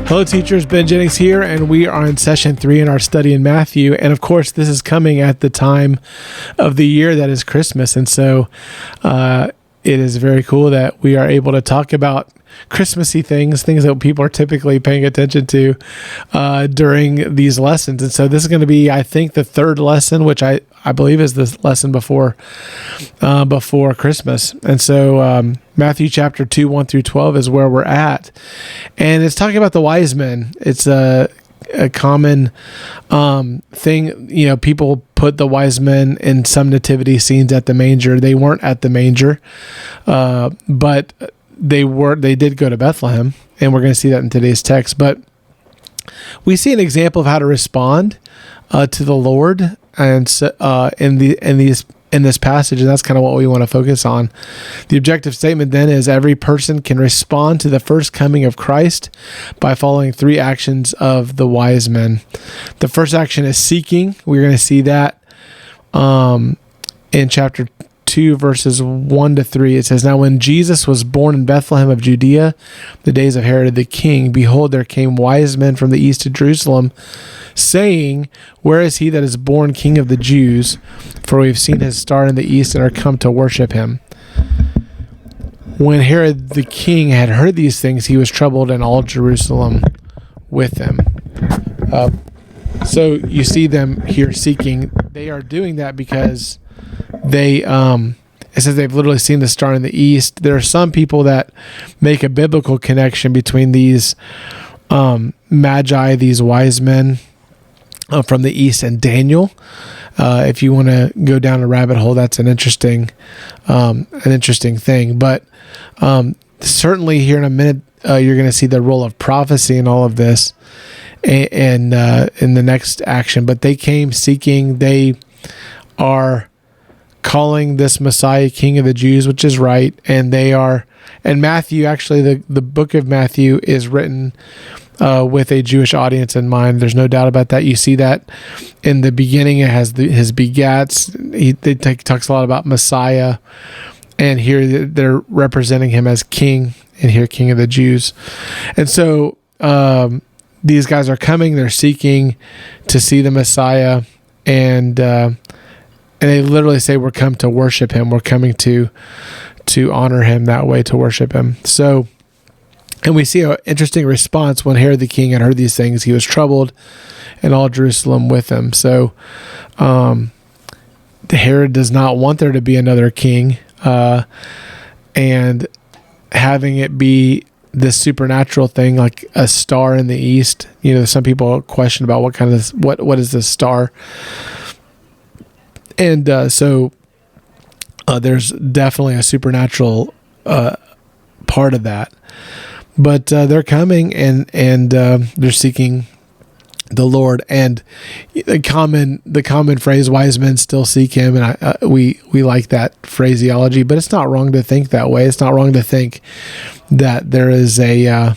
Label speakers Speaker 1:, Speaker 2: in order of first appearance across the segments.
Speaker 1: Hello teachers, Ben Jennings here, and we are in session 3 in our study in Matthew. And of course, this is coming at the time of the year that is Christmas. And so it is very cool that we are able to talk about Christmassy things that people are typically paying attention to during these lessons. And so this is going to be, I think, the third lesson, which I believe is the lesson before Christmas. And so Matthew chapter 2, 1 through 12 is where we're at. And it's talking about the wise men. It's a common thing. You know, people put the wise men in some nativity scenes at the manger. They weren't at the manger, but they did go to Bethlehem, and we're going to see that in today's text. But we see an example of how to respond to the Lord, and in this passage, and that's kind of what we want to focus on. The objective statement then is every person can respond to the first coming of Christ by following 3 actions of the wise men. The first action is seeking. We're going to see that in chapter 2, verses 1 to 3. It says, "Now when Jesus was born in Bethlehem of Judea, the days of Herod the king, behold, there came wise men from the east to Jerusalem, saying, Where is he that is born King of the Jews? For we have seen his star in the east and are come to worship him. When Herod the king had heard these things, he was troubled, and all Jerusalem with him." So you see them here seeking. They are doing that because it says they've literally seen the star in the east. There are some people that make a biblical connection between these magi, these wise men from the east, and Daniel. If you want to go down a rabbit hole, that's an interesting thing. But certainly here in a minute, you're going to see the role of prophecy in all of this, and in the next action. But they came seeking. They are calling this Messiah King of the Jews, which is right. And Matthew, actually, the book of Matthew is written with a Jewish audience in mind. There's no doubt about that. You see that in the beginning. It has his begats. Talks a lot about Messiah, and here they're representing him as king, and here King of the Jews. And so these guys are coming. They're seeking to see the Messiah, and they literally say, "We're come to worship him. We're coming to honor him that way, to worship him." So. And we see an interesting response. When Herod the king had heard these things, he was troubled, and all Jerusalem with him. So Herod does not want there to be another king, and having it be this supernatural thing, like a star in the east. You know, some people question about what is this star, and so there's definitely a supernatural part of that. But they're coming, and they're seeking the Lord. And the common phrase, "Wise men still seek Him," and we like that phraseology. But it's not wrong to think that way. It's not wrong to think that there is a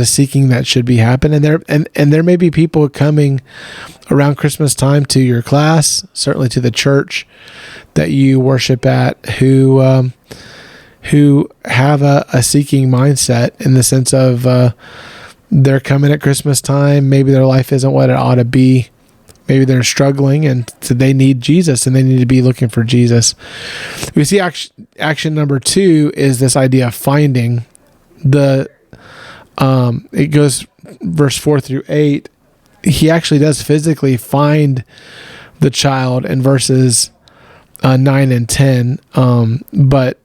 Speaker 1: seeking that should be happening. And there may be people coming around Christmas time to your class, certainly to the church that you worship at, who have a seeking mindset, in the sense of they're coming at Christmas time. Maybe their life isn't what it ought to be. Maybe they're struggling, and so they need Jesus, and they need to be looking for Jesus. We see action number 2 is this idea of finding. It goes verse 4 through 8. He actually does physically find the child in verses 9 and 10, but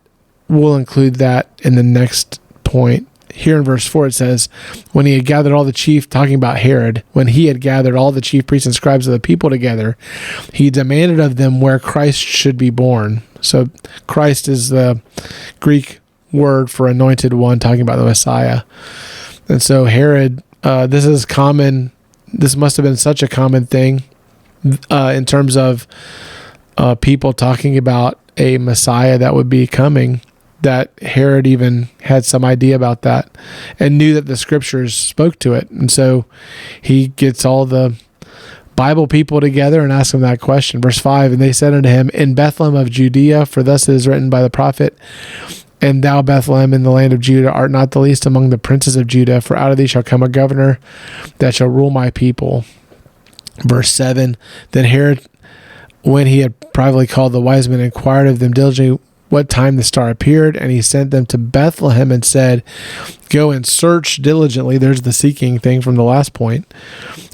Speaker 1: we'll include that in the next point. Here in verse 4 it says, "When he had gathered all the chief," talking about Herod, "when he had gathered all the chief priests and scribes of the people together, he demanded of them where Christ should be born." So Christ is the Greek word for anointed one, talking about the Messiah. And so Herod, this is common. This must have been such a common thing in terms of people talking about a Messiah that would be coming, that Herod even had some idea about that and knew that the scriptures spoke to it. And so he gets all the Bible people together and asks them that question. Verse 5, "And they said unto him, In Bethlehem of Judea, for thus it is written by the prophet, And thou, Bethlehem, in the land of Judah, art not the least among the princes of Judah, for out of thee shall come a governor that shall rule my people. Verse 7, then Herod, when he had privately called the wise men, inquired of them diligently what time the star appeared, and he sent them to Bethlehem and said, go and search diligently, there's the seeking thing from the last point,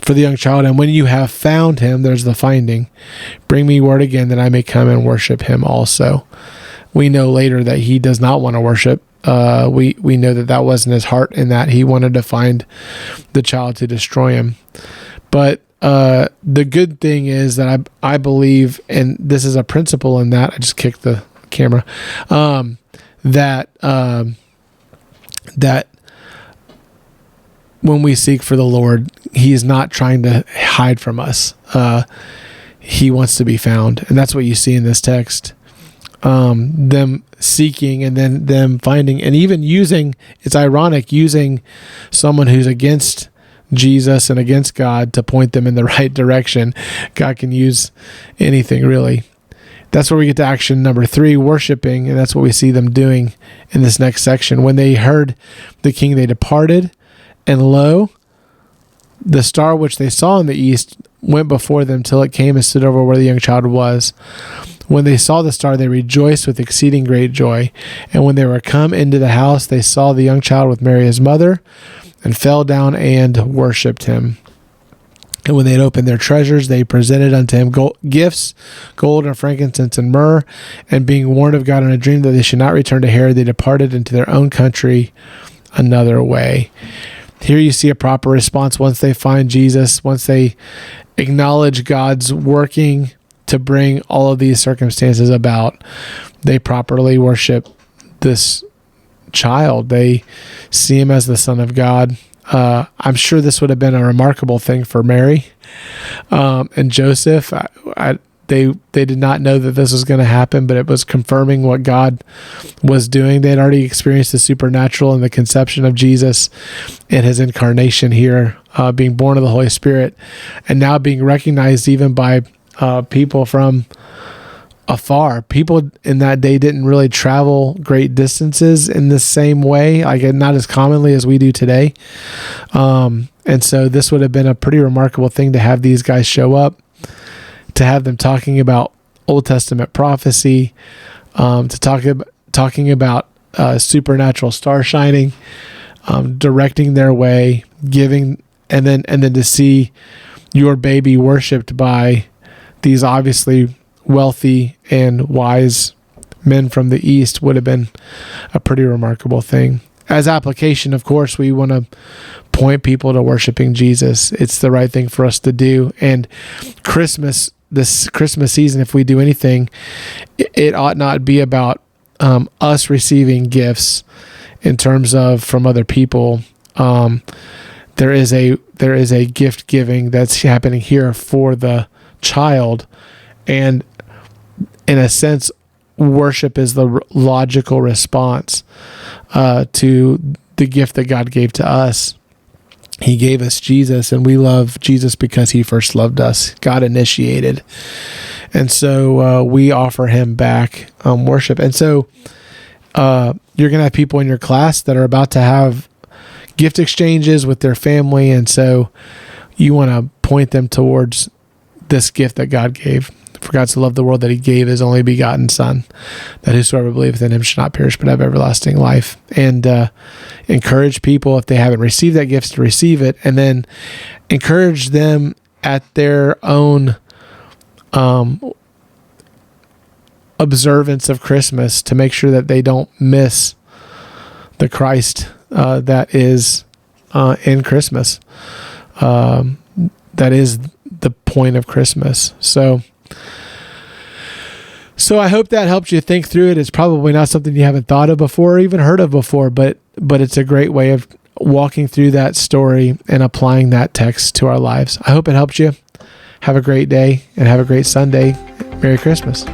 Speaker 1: for the young child, and when you have found him, there's the finding, bring me word again that I may come and worship him also. We know later that he does not want to worship. We know that wasn't his heart, in that he wanted to find the child to destroy him. But the good thing is that I believe, and this is a principle in that, I just kicked the camera, that when we seek for the Lord, he is not trying to hide from us. He wants to be found. And that's what you see in this text. Them seeking and then them finding, and even using, it's ironic, using someone who's against Jesus and against God to point them in the right direction. God can use anything, really. That's where we get to action number 3, worshiping, and that's what we see them doing in this next section. When they heard the king, they departed, and lo, the star which they saw in the east went before them till it came and stood over where the young child was. When they saw the star, they rejoiced with exceeding great joy. And when they were come into the house, they saw the young child with Mary his mother, and fell down and worshipped him. And when they had opened their treasures, they presented unto him gifts, gold and frankincense and myrrh. And being warned of God in a dream that they should not return to Herod, they departed into their own country another way. Here you see a proper response once they find Jesus, once they acknowledge God's working to bring all of these circumstances about. They properly worship this child. They see him as the Son of God. I'm sure this would have been a remarkable thing for Mary and Joseph. They did not know that this was going to happen, but it was confirming what God was doing. They had already experienced the supernatural in the conception of Jesus and his incarnation here, being born of the Holy Spirit, and now being recognized even by people from afar. People in that day didn't really travel great distances in the same way, like not as commonly as we do today. And so this would have been a pretty remarkable thing to have these guys show up, to have them talking about Old Testament prophecy, talking about supernatural star shining, directing their way, giving, and then to see your baby worshipped by these obviously wealthy and wise men from the East would have been a pretty remarkable thing. As application, of course, we want to point people to worshiping Jesus. It's the right thing for us to do. And this Christmas season, if we do anything, it ought not be about us receiving gifts in terms of from other people. There is a gift giving that's happening here for the child, and in a sense, worship is the logical response to the gift that God gave to us. He gave us Jesus, and we love Jesus because he first loved us. God initiated. And so we offer him back worship. And so you're going to have people in your class that are about to have gift exchanges with their family. And so you want to point them towards this gift that God gave. For God so loved the world that he gave his only begotten Son, that whosoever believeth in him should not perish but have everlasting life. And encourage people, if they haven't received that gift, to receive it, and then encourage them at their own observance of Christmas to make sure that they don't miss the Christ that is in Christmas. That is the point of Christmas. So I hope that helps you think through it. It's probably not something you haven't thought of before or even heard of before, but it's a great way of walking through that story and applying that text to our lives. I hope it helps you. Have a great day and have a great Sunday. Merry Christmas.